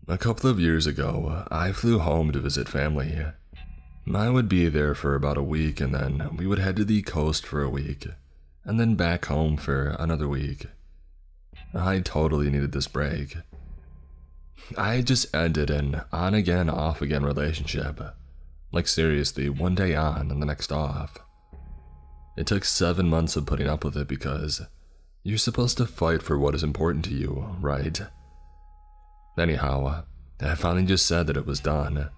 A couple of years ago, I flew home to visit family. I would be there for about a week and then we would head to the coast for a week, and then back home for another week. I totally needed this break. I had just ended an on-again, off-again relationship. Like seriously, one day on and the next off. It took 7 months of putting up with it because you're supposed to fight for what is important to you, right? Anyhow, I finally just said that it was done.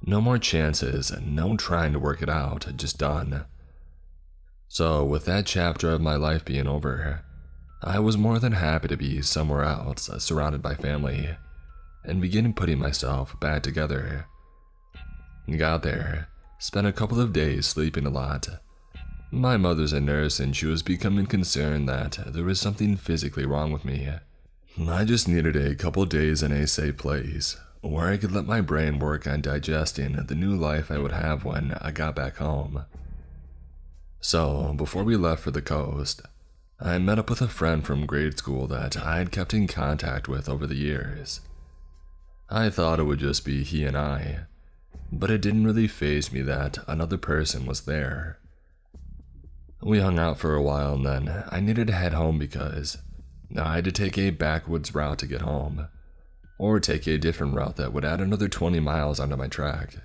No more chances, no trying to work it out, just done. So with that chapter of my life being over, I was more than happy to be somewhere else, surrounded by family, and begin putting myself back together. Got there, spent a couple of days sleeping a lot. My mother's a nurse and she was becoming concerned that there was something physically wrong with me. I just needed a couple days in a safe place, where I could let my brain work on digesting the new life I would have when I got back home. So, before we left for the coast, I met up with a friend from grade school that I had kept in contact with over the years. I thought it would just be he and I, but it didn't really faze me that another person was there. We hung out for a while and then I needed to head home because I had to take a backwoods route to get home, or take a different route that would add another 20 miles onto my track.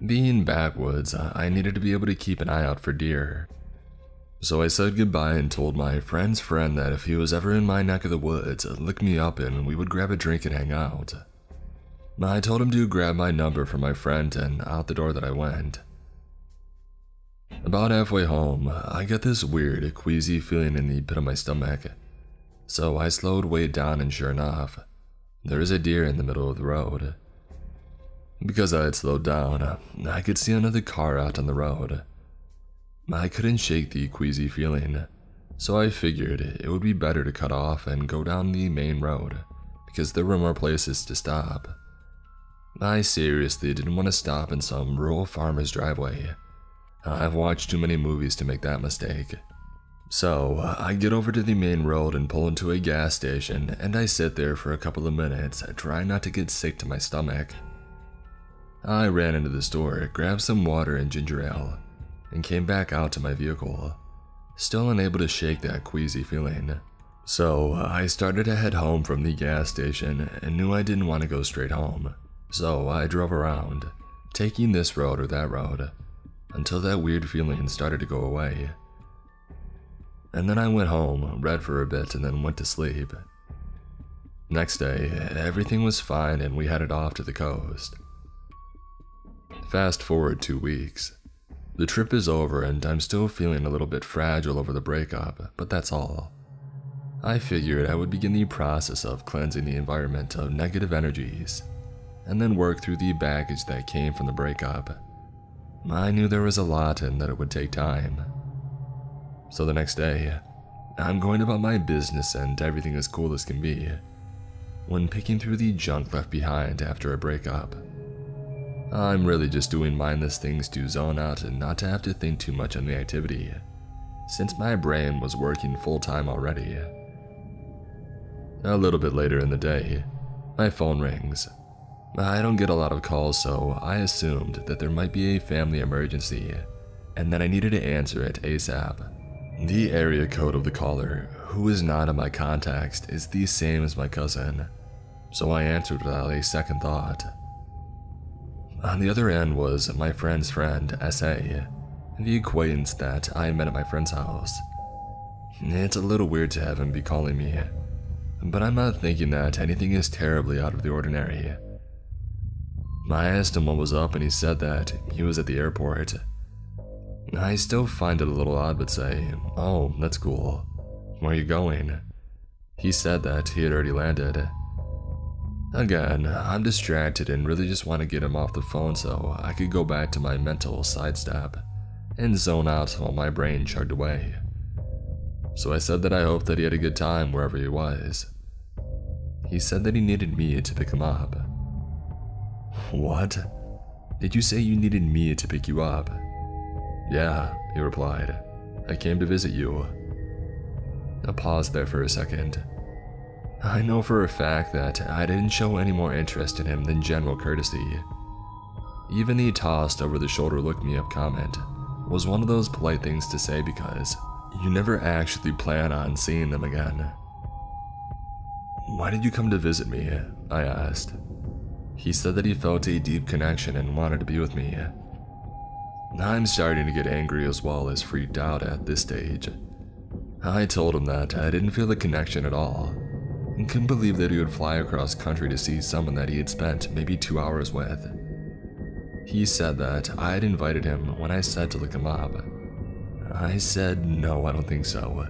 Being backwoods, I needed to be able to keep an eye out for deer. So I said goodbye and told my friend's friend that if he was ever in my neck of the woods, look me up and we would grab a drink and hang out. I told him to grab my number from my friend and out the door that I went. About halfway home, I get this weird, queasy feeling in the pit of my stomach. So I slowed way down and sure enough, there is a deer in the middle of the road. Because I had slowed down, I could see another car out on the road. I couldn't shake the queasy feeling, so I figured it would be better to cut off and go down the main road, because there were more places to stop. I seriously didn't want to stop in some rural farmer's driveway. I've watched too many movies to make that mistake. So, I get over to the main road and pull into a gas station, and I sit there for a couple of minutes, trying not to get sick to my stomach. I ran into the store, grabbed some water and ginger ale, and came back out to my vehicle, still unable to shake that queasy feeling. So, I started to head home from the gas station and knew I didn't want to go straight home. So, I drove around, taking this road or that road, until that weird feeling started to go away. And then I went home, read for a bit, and then went to sleep. Next day, everything was fine and we headed off to the coast. Fast forward 2 weeks. The trip is over and I'm still feeling a little bit fragile over the breakup, but that's all. I figured I would begin the process of cleansing the environment of negative energies, and then work through the baggage that came from the breakup. I knew there was a lot and that it would take time. So the next day, I'm going about my business and everything as cool as can be, when picking through the junk left behind after a breakup. I'm really just doing mindless things to zone out and not to have to think too much on the activity, since my brain was working full-time already. A little bit later in the day, my phone rings. I don't get a lot of calls, so I assumed that there might be a family emergency, and that I needed to answer it ASAP. The area code of the caller, who is not in my contacts, is the same as my cousin, so I answered without a second thought. On the other end was my friend's friend, S.A., the acquaintance that I met at my friend's house. It's a little weird to have him be calling me, but I'm not thinking that anything is terribly out of the ordinary. I asked him what was up and he said that he was at the airport. I still find it a little odd but say, "Oh, that's cool. Where are you going?" He said that he had already landed. Again, I'm distracted and really just want to get him off the phone so I could go back to my mental sidestep and zone out while my brain chugged away. So I said that I hoped that he had a good time wherever he was. He said that he needed me to pick him up. What? Did you say you needed me to pick you up? Yeah, he replied. I came to visit you. I paused there for a second. I know for a fact that I didn't show any more interest in him than general courtesy. Even the tossed over the shoulder look me up comment was one of those polite things to say because you never actually plan on seeing them again. "Why did you come to visit me?" I asked. He said that he felt a deep connection and wanted to be with me. I'm starting to get angry as well as freaked out at this stage. I told him that I didn't feel the connection at all, and couldn't believe that he would fly across country to see someone that he had spent maybe 2 hours with. He said that I had invited him when I said to look him up. I said, no, I don't think so.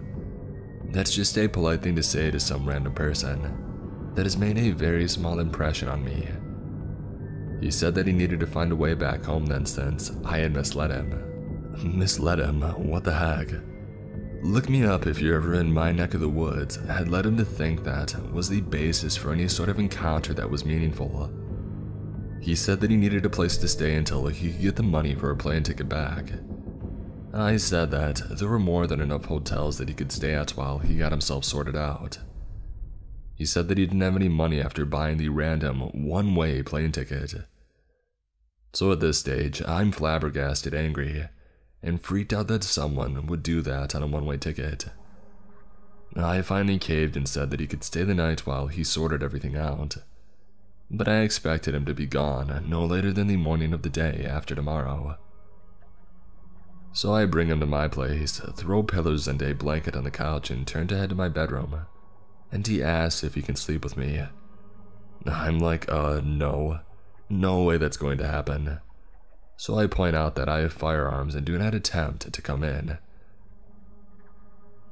That's just a polite thing to say to some random person that has made a very small impression on me. He said that he needed to find a way back home then since I had misled him. Misled him? What the heck? Look me up if you're ever in my neck of the woods had led him to think that was the basis for any sort of encounter that was meaningful. He said that he needed a place to stay until he could get the money for a plane ticket back. I said that there were more than enough hotels that he could stay at while he got himself sorted out. He said that he didn't have any money after buying the random one-way plane ticket. So at this stage, I'm flabbergasted angry and freaked out that someone would do that on a one-way ticket. I finally caved and said that he could stay the night while he sorted everything out, but I expected him to be gone no later than the morning of the day after tomorrow. So I bring him to my place, throw pillows and a blanket on the couch, and turn to head to my bedroom, and he asks if he can sleep with me. I'm like, no way that's going to happen. So I point out that I have firearms and do not attempt to come in.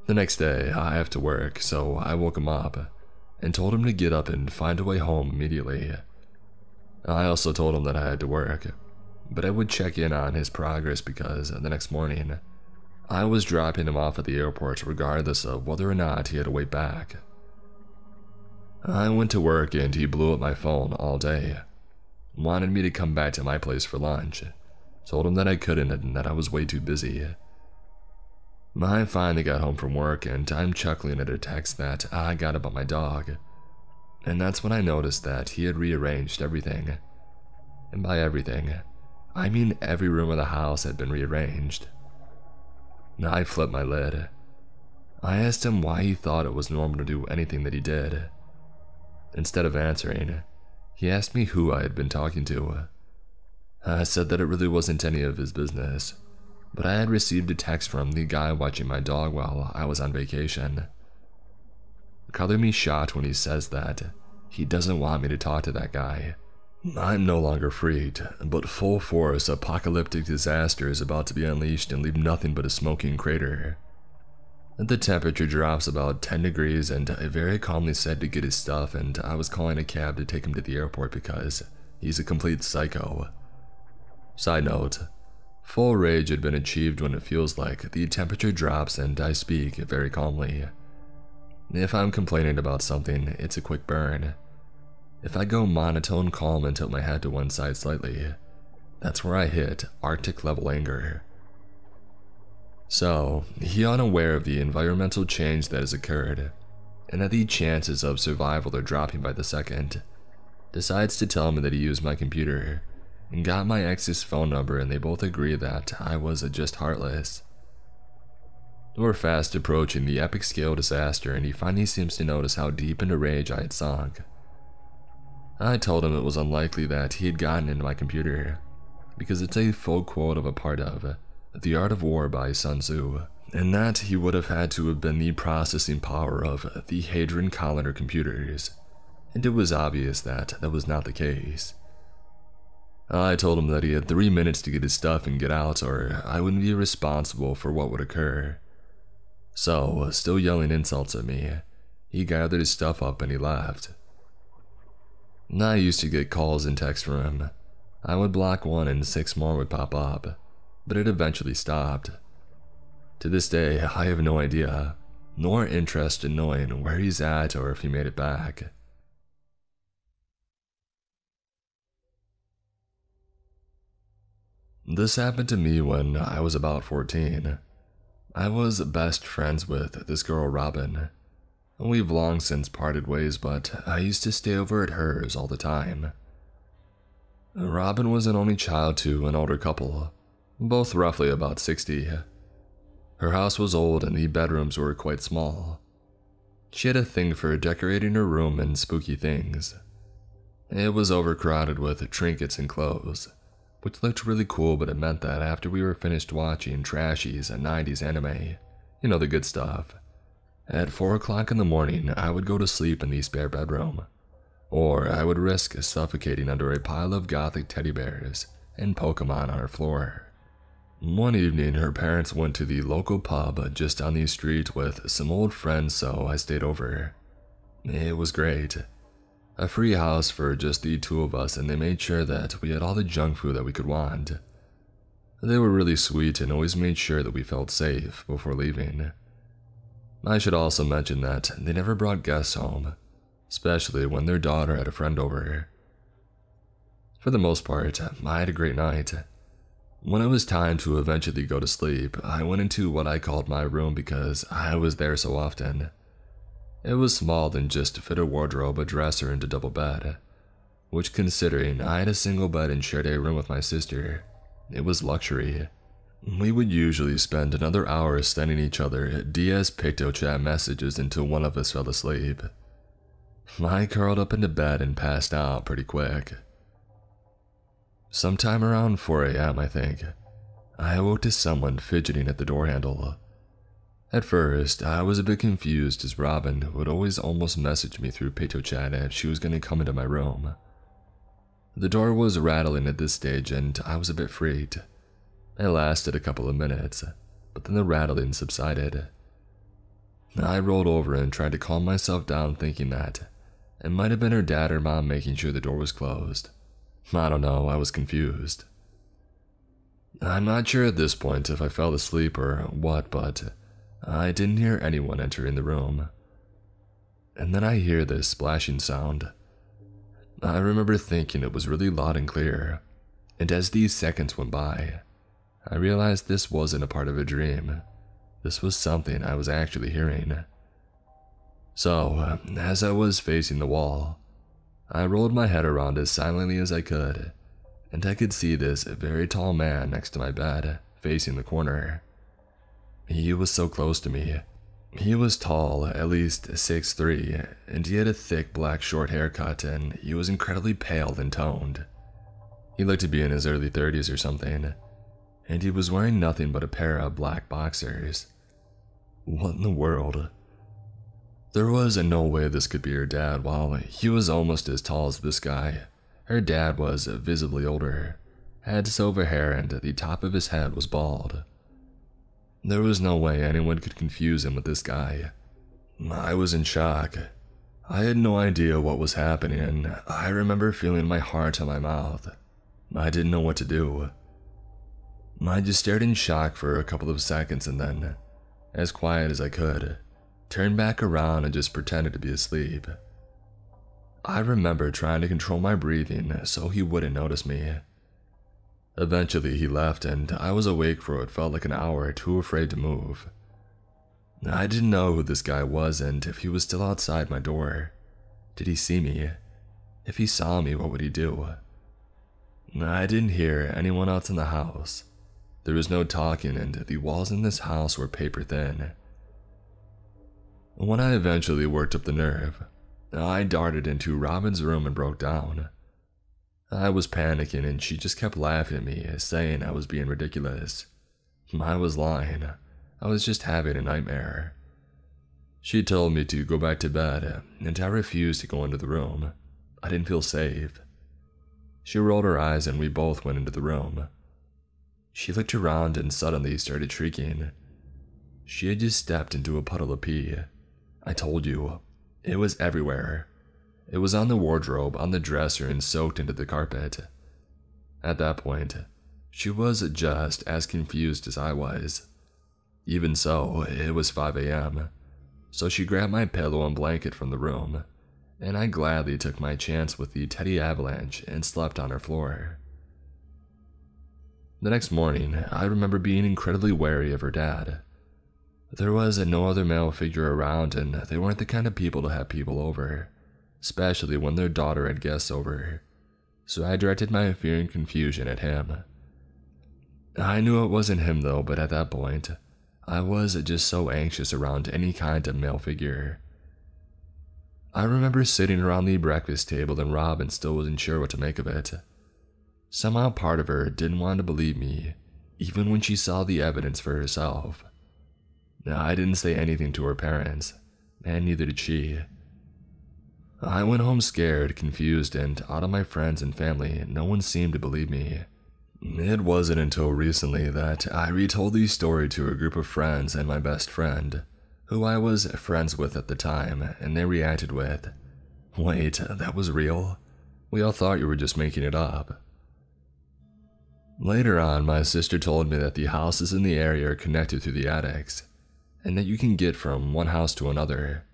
The next day, I have to work, so I woke him up and told him to get up and find a way home immediately. I also told him that I had to work, but I would check in on his progress because the next morning, I was dropping him off at the airport regardless of whether or not he had to wait back. I went to work and he blew up my phone all day. Wanted me to come back to my place for lunch. Told him that I couldn't and that I was way too busy. I finally got home from work and I'm chuckling at a text that I got about my dog. And that's when I noticed that he had rearranged everything. And by everything, I mean every room of the house had been rearranged. I flipped my lid. I asked him why he thought it was normal to do anything that he did. Instead of answering, he asked me who I had been talking to. I said that it really wasn't any of his business, but I had received a text from the guy watching my dog while I was on vacation. Color me shocked when he says that he doesn't want me to talk to that guy. I'm no longer freaked, but full force apocalyptic disaster is about to be unleashed and leave nothing but a smoking crater. The temperature drops about 10 degrees and I very calmly said to get his stuff, and I was calling a cab to take him to the airport because he's a complete psycho. Side note, full rage had been achieved when it feels like the temperature drops and I speak very calmly. If I'm complaining about something, it's a quick burn. If I go monotone calm and tilt my head to one side slightly, that's where I hit Arctic level anger. So, he unaware of the environmental change that has occurred, and that the chances of survival are dropping by the second, decides to tell me that he used my computer, and got my ex's phone number, and they both agree that I was just heartless. We're fast approaching the epic scale disaster, and he finally seems to notice how deep into rage I had sunk. I told him it was unlikely that he had gotten into my computer, because it's a full quote of a part of The Art of War by Sun Tzu, and that he would have had to have been the processing power of the Hadron Collider computers, and it was obvious that that was not the case. I told him that he had 3 minutes to get his stuff and get out, or I wouldn't be responsible for what would occur. So, still yelling insults at me, he gathered his stuff up and he left. I used to get calls and texts from him. I would block one and 6 more would pop up, but it eventually stopped. To this day, I have no idea, nor interest in knowing where he's at or if he made it back. This happened to me when I was about 14. I was best friends with this girl Robin. We've long since parted ways, but I used to stay over at hers all the time. Robin was an only child to an older couple, both roughly about 60. Her house was old and the bedrooms were quite small. She had a thing for decorating her room and spooky things. It was overcrowded with trinkets and clothes, which looked really cool, but it meant that after we were finished watching trashies and 90s anime, you know, the good stuff, at 4 o'clock in the morning I would go to sleep in the spare bedroom, or I would risk suffocating under a pile of gothic teddy bears and Pokemon on her floor. One evening, her parents went to the local pub just down the street with some old friends, so I stayed over. It was great. A free house for just the two of us, and they made sure that we had all the junk food that we could want. They were really sweet and always made sure that we felt safe before leaving. I should also mention that they never brought guests home, especially when their daughter had a friend over. For the most part, I had a great night. When it was time to eventually go to sleep, I went into what I called my room because I was there so often. It was small and just fit a wardrobe, a dresser, and a double bed, which, considering I had a single bed and shared a room with my sister, it was luxury. We would usually spend another hour sending each other DS PictoChat messages until one of us fell asleep. I curled up into bed and passed out pretty quick. Sometime around 4 a.m., I think, I awoke to someone fidgeting at the door handle. At first, I was a bit confused as Robin would always almost message me through PictoChat if she was going to come into my room. The door was rattling at this stage and I was a bit freaked. It lasted a couple of minutes, but then the rattling subsided. I rolled over and tried to calm myself down, thinking that it might have been her dad or mom making sure the door was closed. I don't know, I was confused. I'm not sure at this point if I fell asleep or what, but I didn't hear anyone entering the room. And then I hear this splashing sound. I remember thinking it was really loud and clear, and as these seconds went by, I realized this wasn't a part of a dream. This was something I was actually hearing. So, as I was facing the wall, I rolled my head around as silently as I could, and I could see this very tall man next to my bed, facing the corner. He was so close to me. He was tall, at least 6'3", and he had a thick black short haircut, and he was incredibly pale and toned. He looked to be in his early 30s or something, and he was wearing nothing but a pair of black boxers. What in the world? There was no way this could be her dad. While he was almost as tall as this guy, her dad was visibly older, had silver hair, and the top of his head was bald. There was no way anyone could confuse him with this guy. I was in shock. I had no idea what was happening, and I remember feeling my heart in my mouth. I didn't know what to do. I just stared in shock for a couple of seconds and then, as quiet as I could, turned back around and just pretended to be asleep. I remember trying to control my breathing so he wouldn't notice me. Eventually he left and I was awake for what felt like an hour, too afraid to move. I didn't know who this guy was and if he was still outside my door. Did he see me? If he saw me, what would he do? I didn't hear anyone else in the house. There was no talking and the walls in this house were paper thin. When I eventually worked up the nerve, I darted into Robin's room and broke down. I was panicking and she just kept laughing at me, saying I was being ridiculous. I was lying. I was just having a nightmare. She told me to go back to bed, and I refused to go into the room. I didn't feel safe. She rolled her eyes and we both went into the room. She looked around and suddenly started shrieking. She had just stepped into a puddle of pee. I told you, it was everywhere. It was on the wardrobe, on the dresser, and soaked into the carpet. At that point, she was just as confused as I was. Even so, it was 5 a.m., so she grabbed my pillow and blanket from the room, and I gladly took my chance with the Teddy Avalanche and slept on her floor. The next morning, I remember being incredibly wary of her dad. There was no other male figure around, and they weren't the kind of people to have people over, especially when their daughter had guests over. So I directed my fear and confusion at him. I knew it wasn't him though, but at that point, I was just so anxious around any kind of male figure. I remember sitting around the breakfast table and Robin still wasn't sure what to make of it. Somehow part of her didn't want to believe me, even when she saw the evidence for herself. I didn't say anything to her parents, and neither did she. I went home scared, confused, and out of my friends and family, no one seemed to believe me. It wasn't until recently that I retold the story to a group of friends and my best friend, who I was friends with at the time, and they reacted with, "Wait, that was real? We all thought you were just making it up." Later on, my sister told me that the houses in the area are connected through the attics, and that you can get from one house to another.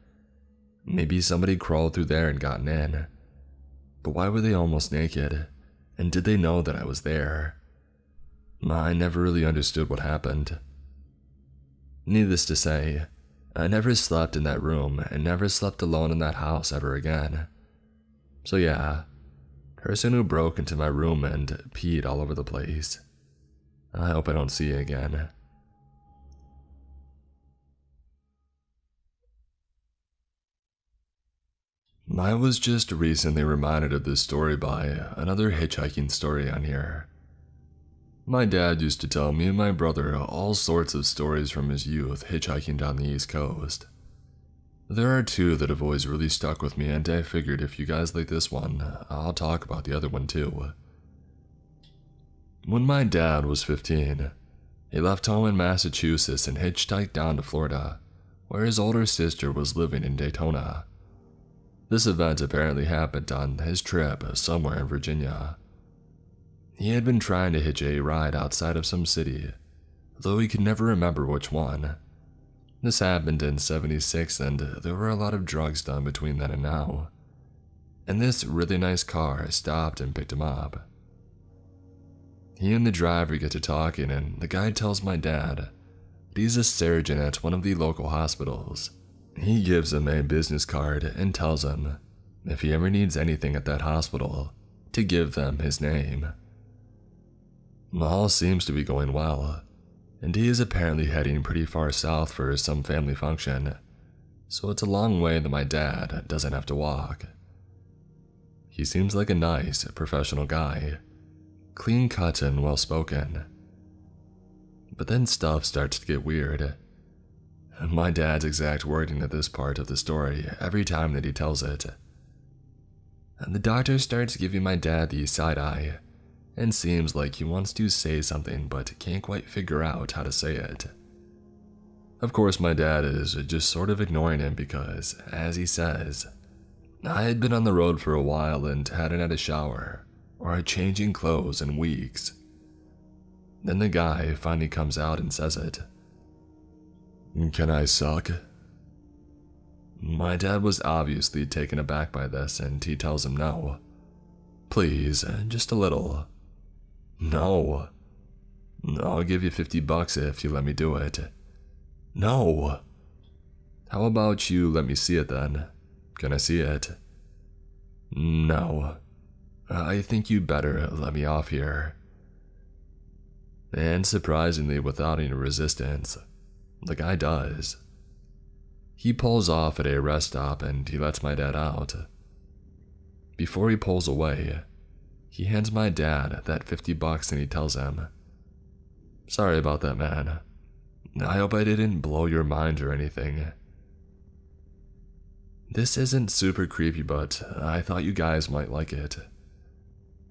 Maybe somebody crawled through there and gotten in. But why were they almost naked? And did they know that I was there? I never really understood what happened. Needless to say, I never slept in that room and never slept alone in that house ever again. So yeah, person who broke into my room and peed all over the place. I hope I don't see you again. I was just recently reminded of this story by another hitchhiking story on here. My dad used to tell me and my brother all sorts of stories from his youth hitchhiking down the East Coast. There are two that have always really stuck with me, and I figured if you guys like this one, I'll talk about the other one too. When my dad was 15, he left home in Massachusetts and hitchhiked down to Florida, where his older sister was living in Daytona. This event apparently happened on his trip somewhere in Virginia. He had been trying to hitch a ride outside of some city, though he could never remember which one. This happened in '76, and there were a lot of drugs done between then and now. And this really nice car stopped and picked him up. He and the driver get to talking, and the guy tells my dad that he's a surgeon at one of the local hospitals. He gives him a business card and tells him if he ever needs anything at that hospital, to give them his name. All seems to be going well, and he is apparently heading pretty far south for some family function, so it's a long way that my dad doesn't have to walk. He seems like a nice, professional guy, clean-cut and well-spoken. But then stuff starts to get weird. My dad's exact wording at this part of the story every time that he tells it. And the doctor starts giving my dad the side eye, and seems like he wants to say something but can't quite figure out how to say it. Of course, my dad is just sort of ignoring him because, as he says, I had been on the road for a while and hadn't had a shower or a changing clothes in weeks. Then the guy finally comes out and says it. "Can I suck?" My dad was obviously taken aback by this, and he tells him no. "Please, just a little." "No. I'll give you $50 if you let me do it." "No." "How about you let me see it then? Can I see it?" "No. I think you better let me off here." And surprisingly, without any resistance, the guy does. He pulls off at a rest stop and he lets my dad out. Before he pulls away, he hands my dad that $50 and he tells him, "Sorry about that, man. I hope I didn't blow your mind or anything." This isn't super creepy, but I thought you guys might like it.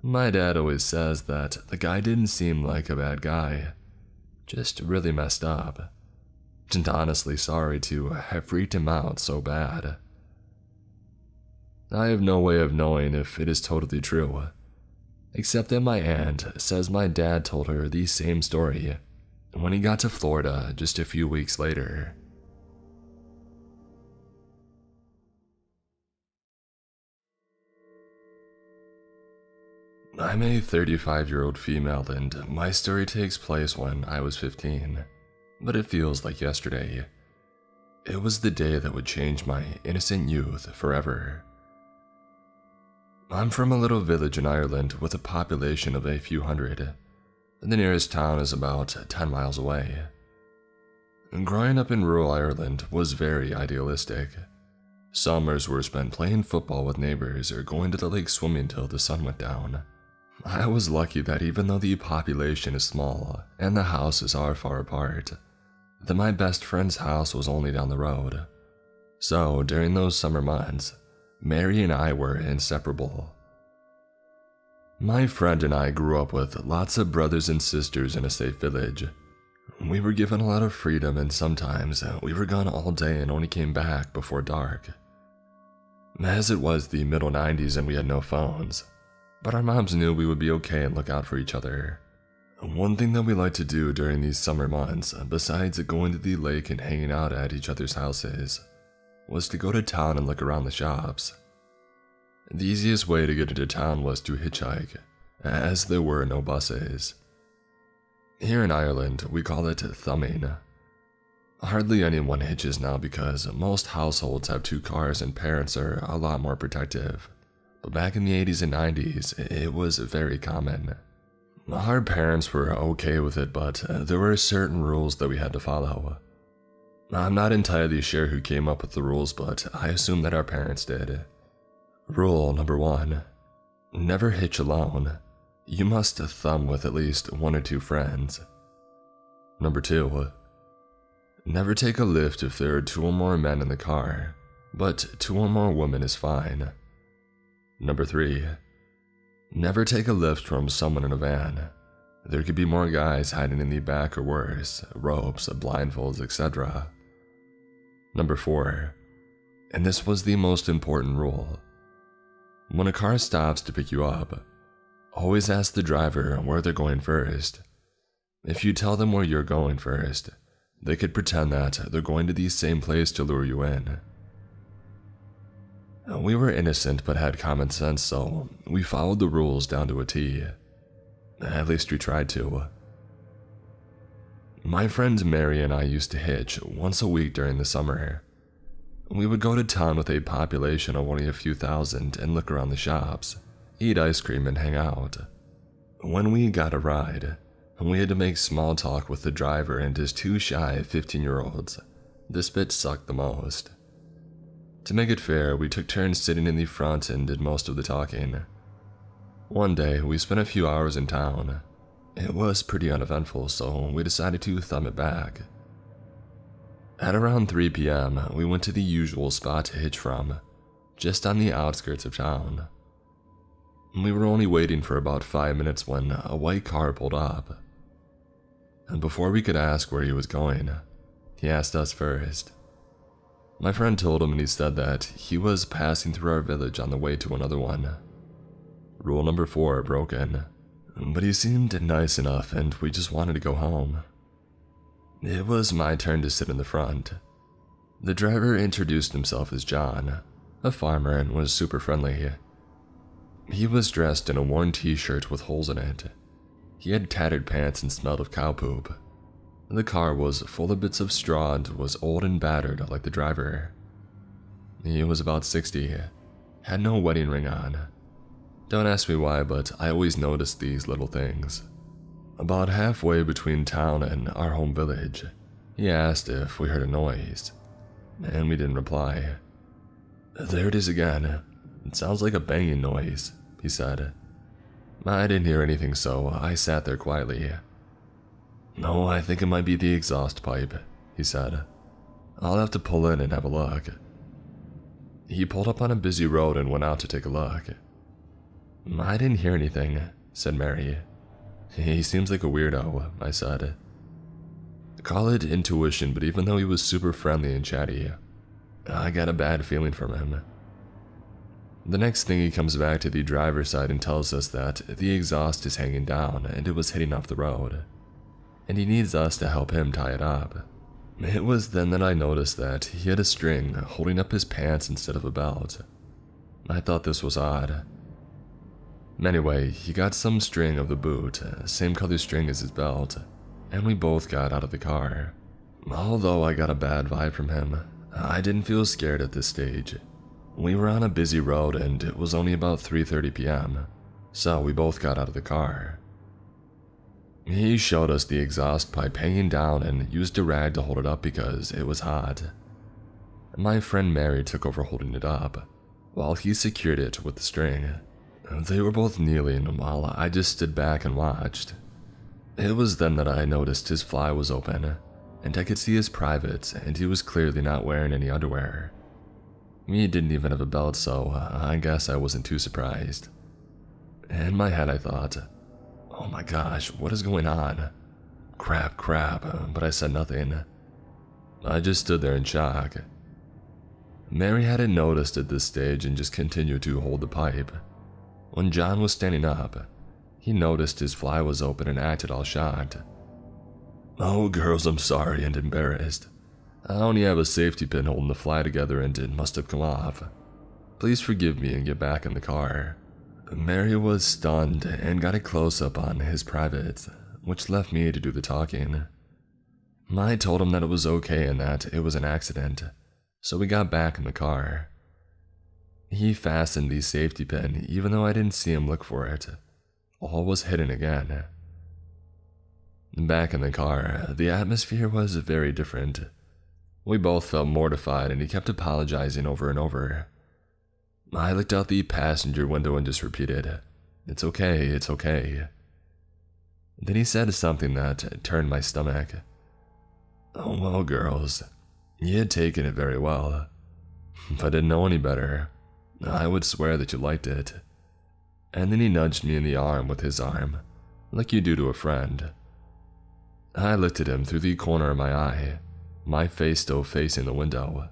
My dad always says that the guy didn't seem like a bad guy, just really messed up. And honestly sorry to have freaked him out so bad. I have no way of knowing if it is totally true, except that my aunt says my dad told her the same story when he got to Florida just a few weeks later. I'm a 35-year-old female, and my story takes place when I was 15, but it feels like yesterday, It was the day that would change my innocent youth forever. I'm from a little village in Ireland with a population of a few hundred. The nearest town is about 10 miles away. Growing up in rural Ireland was very idealistic. Summers were spent playing football with neighbors or going to the lake swimming till the sun went down. I was lucky that even though the population is small and the houses are far apart, that my best friend's house was only down the road. So during those summer months, Mary and I were inseparable. My friend and I grew up with lots of brothers and sisters in a safe village. We were given a lot of freedom, and sometimes we were gone all day and only came back before dark. As it was the middle 90s and we had no phones, but our moms knew we would be okay and look out for each other. One thing that we liked to do during these summer months, besides going to the lake and hanging out at each other's houses, was to go to town and look around the shops. The easiest way to get into town was to hitchhike, as there were no buses. Here in Ireland, we call it thumbing. Hardly anyone hitches now because most households have 2 cars and parents are a lot more protective. But back in the 80s and 90s, it was very common. Our parents were okay with it, but there were certain rules that we had to follow. I'm not entirely sure who came up with the rules, but I assume that our parents did. Rule number 1. Never hitch alone. You must thumb with at least 1 or 2 friends. Number 2. Never take a lift if there are 2 or more men in the car, but 2 or more women is fine. Number 3. Never take a lift from someone in a van. There could be more guys hiding in the back or worse, ropes, blindfolds, etc. Number 4. And this was the most important rule. When a car stops to pick you up, always ask the driver where they're going first. If you tell them where you're going first, they could pretend that they're going to the same place to lure you in. We were innocent but had common sense, so we followed the rules down to a T. At least we tried to. My friends Mary and I used to hitch once a week during the summer. We would go to town with a population of only a few thousand and look around the shops, eat ice cream and hang out. When we got a ride, we had to make small talk with the driver and his 2 shy 15-year-olds. This bit sucked the most. To make it fair, we took turns sitting in the front and did most of the talking. One day, we spent a few hours in town. It was pretty uneventful, so we decided to thumb it back. At around 3 p.m., we went to the usual spot to hitch from, just on the outskirts of town. We were only waiting for about 5 minutes when a white car pulled up. And before we could ask where he was going, he asked us first. My friend told him and he said that he was passing through our village on the way to another one. Rule number 4 broken, but he seemed nice enough and we just wanted to go home. It was my turn to sit in the front. The driver introduced himself as John, a farmer, and was super friendly. He was dressed in a worn t-shirt with holes in it. He had tattered pants and smelled of cow poop. The car was full of bits of straw and was old and battered like the driver. He was about 60, had no wedding ring on. Don't ask me why, but I always noticed these little things. About halfway between town and our home village, he asked if we heard a noise, and we didn't reply. "There it is again. It sounds like a banging noise," he said. I didn't hear anything, so I sat there quietly. "No, I think it might be the exhaust pipe," he said. "I'll have to pull in and have a look." He pulled up on a busy road and went out to take a look. "I didn't hear anything," said Mary. "He seems like a weirdo," I said. Call it intuition, but even though he was super friendly and chatty, I got a bad feeling from him. The next thing, he comes back to the driver's side and tells us that the exhaust is hanging down and it was hitting off the road, and he needs us to help him tie it up. It was then that I noticed that he had a string holding up his pants instead of a belt. I thought this was odd. Anyway, he got some string of the boot, same color string as his belt, and we both got out of the car. Although I got a bad vibe from him, I didn't feel scared at this stage. We were on a busy road and it was only about 3:30 p.m., so we both got out of the car. He showed us the exhaust pipe hanging down and used a rag to hold it up because it was hot. My friend Mary took over holding it up, while he secured it with the string. They were both kneeling while I just stood back and watched. It was then that I noticed his fly was open, and I could see his privates, and he was clearly not wearing any underwear. He didn't even have a belt, so I guess I wasn't too surprised. In my head I thought, oh my gosh, what is going on? Crap, but I said nothing. I just stood there in shock. Mary hadn't noticed at this stage and just continued to hold the pipe. When John was standing up, he noticed his fly was open and acted all shocked. Oh girls, I'm sorry and embarrassed. I only have a safety pin holding the fly together and it must have come off. Please forgive me and get back in the car. Mary was stunned and got a close-up on his privates, which left me to do the talking. I told him that it was okay and that it was an accident, so we got back in the car. He fastened the safety pin even though I didn't see him look for it. All was hidden again. Back in the car, the atmosphere was very different. We both felt mortified and he kept apologizing over and over. I looked out the passenger window and just repeated, it's okay, it's okay. Then he said something that turned my stomach. Oh well, girls, you had taken it very well. If I didn't know any better, I would swear that you liked it. And then he nudged me in the arm with his arm, like you do to a friend. I looked at him through the corner of my eye, my face still facing the window,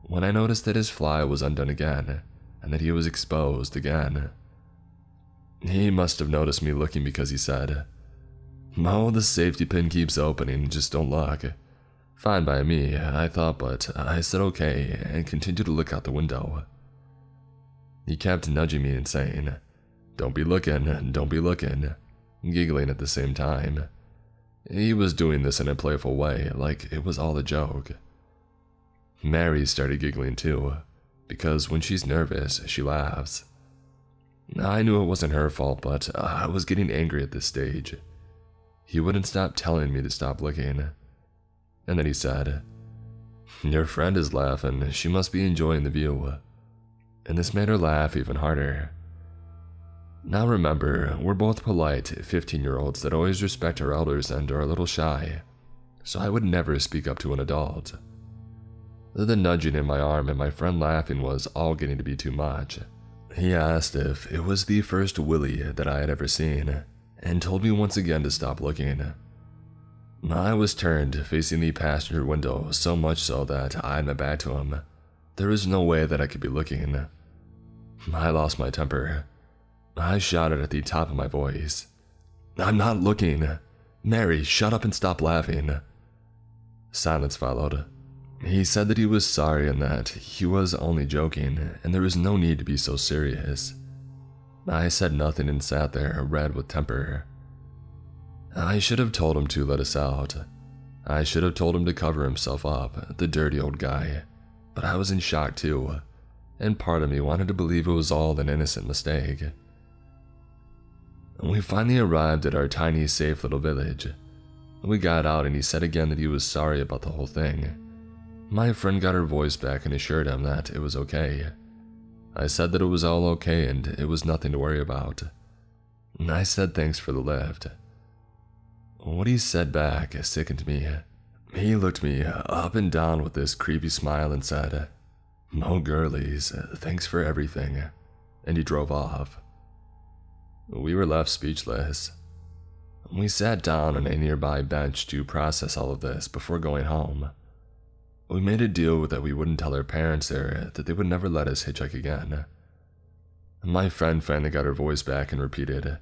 when I noticed that his fly was undone again, and that he was exposed again. He must have noticed me looking because he said, "Oh, the safety pin keeps opening, just don't look." Fine by me, I thought, but I said okay and continued to look out the window. He kept nudging me and saying, don't be looking, giggling at the same time. He was doing this in a playful way, like it was all a joke. Mary started giggling too, because when she's nervous, she laughs. I knew it wasn't her fault, but I was getting angry at this stage. He wouldn't stop telling me to stop looking. And then he said, your friend is laughing, she must be enjoying the view. And this made her laugh even harder. Now remember, we're both polite 15-year-olds that always respect our elders and are a little shy, so I would never speak up to an adult. The nudging in my arm and my friend laughing was all getting to be too much. He asked if it was the first Willie that I had ever seen, and told me once again to stop looking. I was turned facing the passenger window, so much so that I had my back to him. There was no way that I could be looking. I lost my temper. I shouted at the top of my voice, I'm not looking. Mary, shut up and stop laughing. Silence followed. He said that he was sorry and that he was only joking and there was no need to be so serious. I said nothing and sat there, red with temper. I should have told him to let us out. I should have told him to cover himself up, the dirty old guy. But I was in shock too, and part of me wanted to believe it was all an innocent mistake. We finally arrived at our tiny, safe little village. We got out and he said again that he was sorry about the whole thing. My friend got her voice back and assured him that it was okay. I said that it was all okay and it was nothing to worry about. I said thanks for the lift. What he said back sickened me. He looked me up and down with this creepy smile and said, "Oh girlies, thanks for everything," and he drove off. We were left speechless. We sat down on a nearby bench to process all of this before going home. We made a deal that we wouldn't tell our parents there that they would never let us hitchhike again. My friend finally got her voice back and repeated,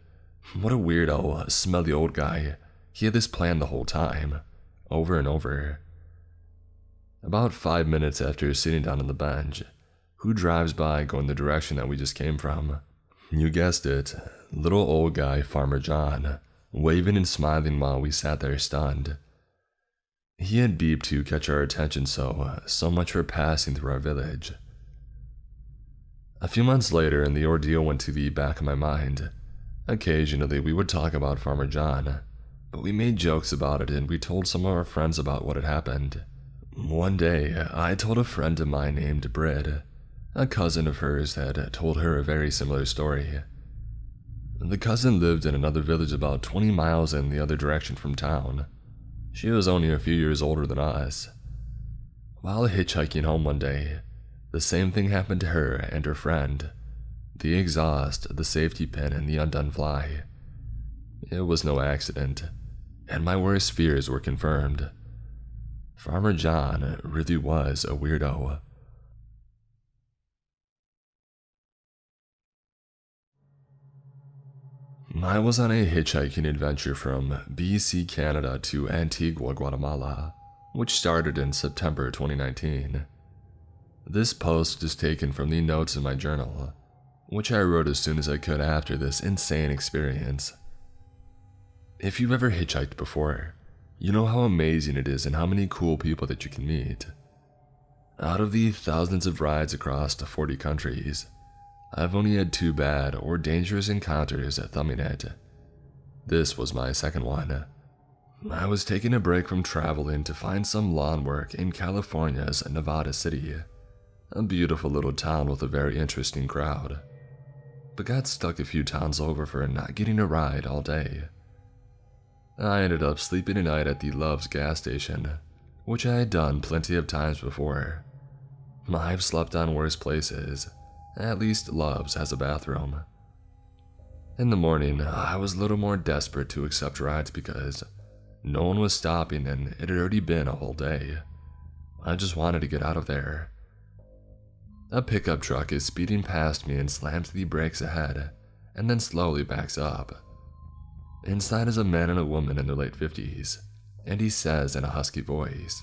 "What a weirdo, smelly old guy. He had this plan the whole time," over and over. About 5 minutes after sitting down on the bench, who drives by going the direction that we just came from? You guessed it, little old guy Farmer John, waving and smiling while we sat there stunned. He had beeped to catch our attention, so much for passing through our village. A few months later, and the ordeal went to the back of my mind. Occasionally, we would talk about Farmer John, but we made jokes about it and we told some of our friends about what had happened. One day, I told a friend of mine named Brid. A cousin of hers had told her a very similar story. The cousin lived in another village about 20 miles in the other direction from town. She was only a few years older than us. While hitchhiking home one day, the same thing happened to her and her friend. The exhaust, the safety pin, and the undone fly. It was no accident, and my worst fears were confirmed. Farmer John really was a weirdo. I was on a hitchhiking adventure from BC, Canada to Antigua, Guatemala, which started in September 2019. This post is taken from the notes in my journal, which I wrote as soon as I could after this insane experience. If you've ever hitchhiked before, you know how amazing it is and how many cool people that you can meet. Out of the thousands of rides across 40 countries, I've only had 2 bad or dangerous encounters at thumbing it. This was my second one. I was taking a break from traveling to find some lawn work in California's Nevada City, a beautiful little town with a very interesting crowd, but got stuck a few towns over for not getting a ride all day. I ended up sleeping a night at the Love's gas station, which I had done plenty of times before. I've slept on worse places. At least Love's has a bathroom. In the morning, I was a little more desperate to accept rides because no one was stopping and it had already been a whole day. I just wanted to get out of there. A pickup truck is speeding past me and slams the brakes ahead, and then slowly backs up. Inside is a man and a woman in their late 50s, and he says in a husky voice,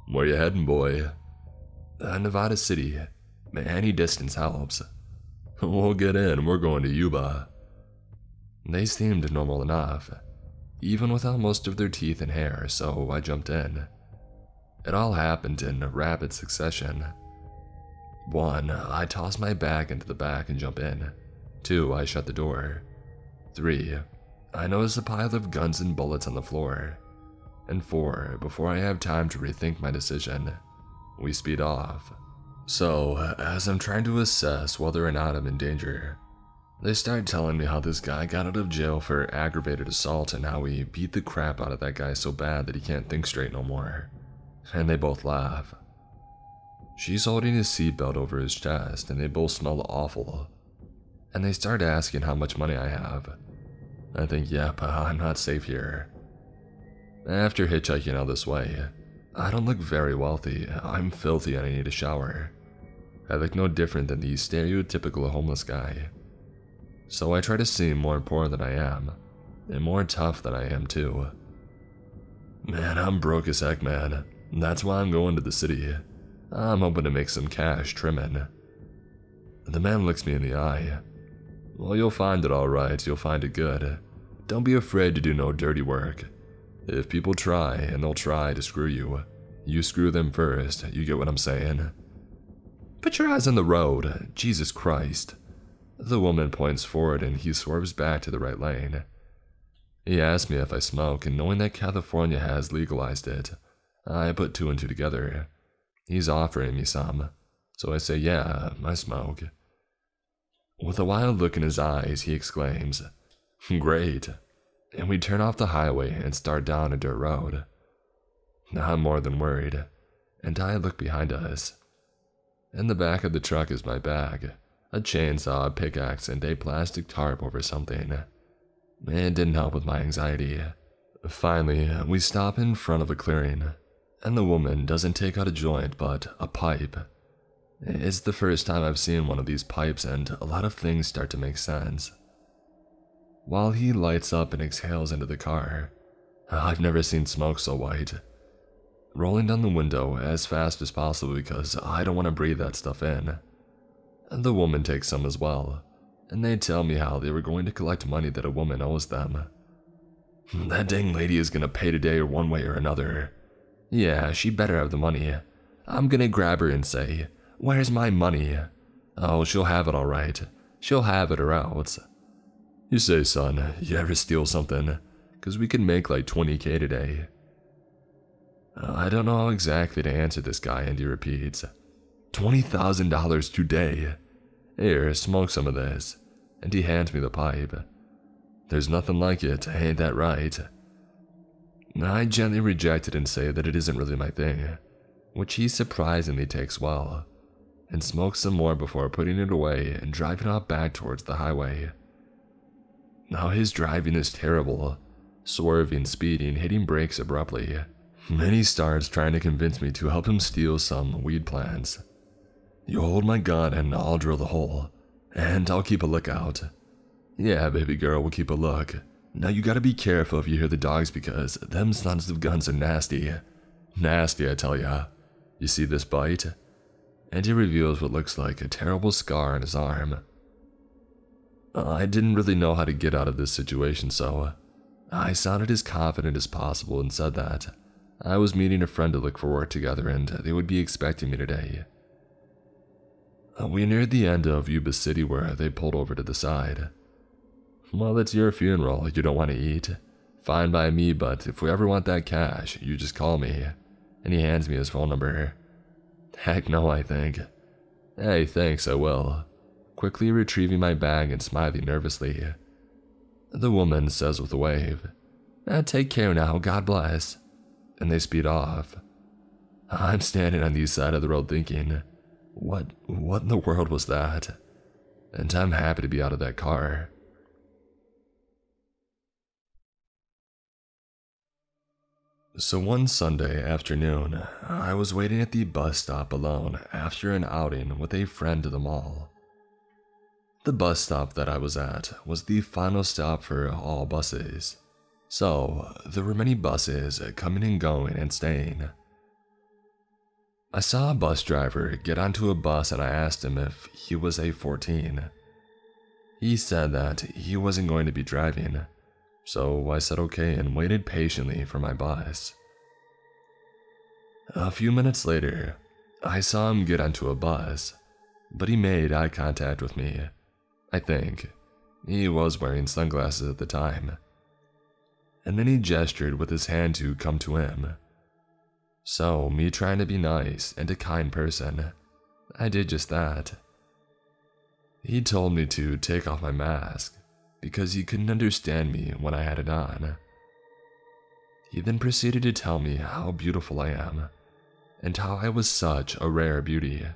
"Where you heading, boy?" "Nevada City. Any distance helps." "We'll get in, we're going to Yuba." They seemed normal enough, even without most of their teeth and hair, so I jumped in. It all happened in rapid succession. 1, I toss my bag into the back and jump in. 2, I shut the door. 3, I notice a pile of guns and bullets on the floor. And 4, before I have time to rethink my decision, we speed off. So, as I'm trying to assess whether or not I'm in danger, they start telling me how this guy got out of jail for aggravated assault and how he beat the crap out of that guy so bad that he can't think straight no more. And they both laugh. She's holding his seatbelt over his chest and they both smell awful. And they start asking how much money I have. I think, yep, I'm not safe here. After hitchhiking all this way, I don't look very wealthy. I'm filthy and I need a shower. I look no different than the stereotypical homeless guy. So I try to seem more poor than I am, and more tough than I am too. Man, I'm broke as heck, man. That's why I'm going to the city. I'm hoping to make some cash trimming. The man looks me in the eye. "Well, you'll find it all right, you'll find it good. Don't be afraid to do no dirty work. If people try, and they'll try to screw you, you screw them first, you get what I'm saying? Put your eyes on the road, Jesus Christ." The woman points forward and he swerves back to the right lane. He asks me if I smoke, and knowing that California has legalized it, I put 2 and 2 together. He's offering me some, so I say, yeah, I smoke. With a wild look in his eyes, he exclaims, "Great," and we turn off the highway and start down a dirt road. I'm more than worried, and I look behind us. In the back of the truck is my bag, a chainsaw, a pickaxe, and a plastic tarp over something. It didn't help with my anxiety. Finally, we stop in front of a clearing, and the woman doesn't take out a joint but a pipe. It's the first time I've seen one of these pipes, and a lot of things start to make sense. While he lights up and exhales into the car, I've never seen smoke so white. Rolling down the window as fast as possible because I don't want to breathe that stuff in. The woman takes some as well, and they tell me how they were going to collect money that a woman owes them. That dang lady is gonna pay today or one way or another. Yeah, she better have the money. I'm gonna grab her and say, "Where's my money?" Oh, she'll have it all right. She'll have it or else. You say, son, you ever steal something? 'Cause we can make like 20K today. I don't know how exactly to answer this guy, and he repeats, $20,000 today. Here, smoke some of this. And he hands me the pipe. There's nothing like it, ain't that right? I gently reject it and say that it isn't really my thing, which he surprisingly takes well, and smokes some more before putting it away and driving off back towards the highway. Now his driving is terrible, swerving, speeding, hitting brakes abruptly. Then he starts trying to convince me to help him steal some weed plants. You hold my gun and I'll drill the hole, and I'll keep a lookout. Yeah, baby girl, we'll keep a look. Now you gotta be careful if you hear the dogs because them sons of guns are nasty. Nasty, I tell ya. You see this bite? And he reveals what looks like a terrible scar on his arm. I didn't really know how to get out of this situation, so I sounded as confident as possible and said that I was meeting a friend to look for work together and they would be expecting me today. We neared the end of Yuba City where they pulled over to the side. Well, it's your funeral, you don't want to eat. Fine by me, but if we ever want that cash, you just call me. And he hands me his phone number. Heck no, I think. Hey, thanks, I will. Quickly retrieving my bag and smiling nervously. The woman says with a wave, Take care now, God bless. And they speed off. I'm standing on the side of the road thinking, what in the world was that? And I'm happy to be out of that car. So one Sunday afternoon, I was waiting at the bus stop alone after an outing with a friend to the mall. The bus stop that I was at was the final stop for all buses, so there were many buses coming and going and staying. I saw a bus driver get onto a bus and I asked him if he was a 14. He said that he wasn't going to be driving, so I said okay and waited patiently for my bus. A few minutes later, I saw him get onto a bus, but he made eye contact with me. I think he was wearing sunglasses at the time. And then he gestured with his hand to come to him. So, me trying to be nice and a kind person, I did just that. He told me to take off my mask because he couldn't understand me when I had it on. He then proceeded to tell me how beautiful I am, and how I was such a rare beauty,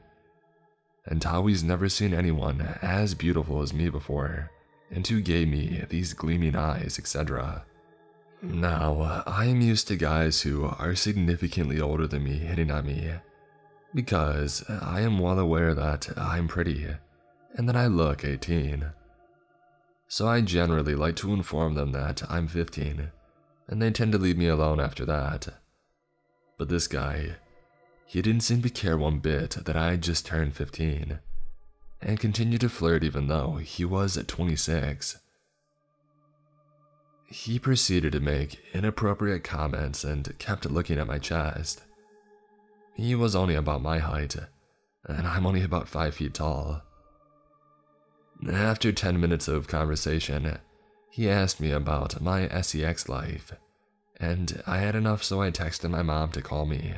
and how he's never seen anyone as beautiful as me before, and who gave me these gleaming eyes, etc. Now, I am used to guys who are significantly older than me hitting on me, because I am well aware that I'm pretty, and that I look 18. So I generally like to inform them that I'm 15, and they tend to leave me alone after that. But this guy, he didn't seem to care one bit that I had just turned 15, and continued to flirt even though he was at 26. He proceeded to make inappropriate comments and kept looking at my chest. He was only about my height, and I'm only about 5 feet tall. After 10 minutes of conversation, he asked me about my SEX life, and I had enough so I texted my mom to call me.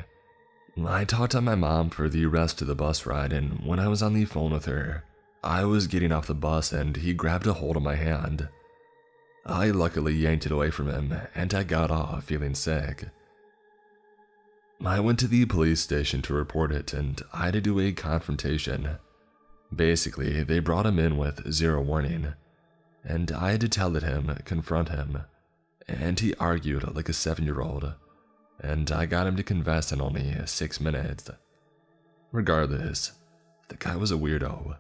I talked to my mom for the rest of the bus ride, and when I was on the phone with her, I was getting off the bus and he grabbed a hold of my hand. I luckily yanked it away from him, and I got off feeling sick. I went to the police station to report it, and I had to do a confrontation. Basically, they brought him in with zero warning, and I had to tell him, confront him, and he argued like a 7-year-old, and I got him to confess in only 6 minutes. Regardless, the guy was a weirdo.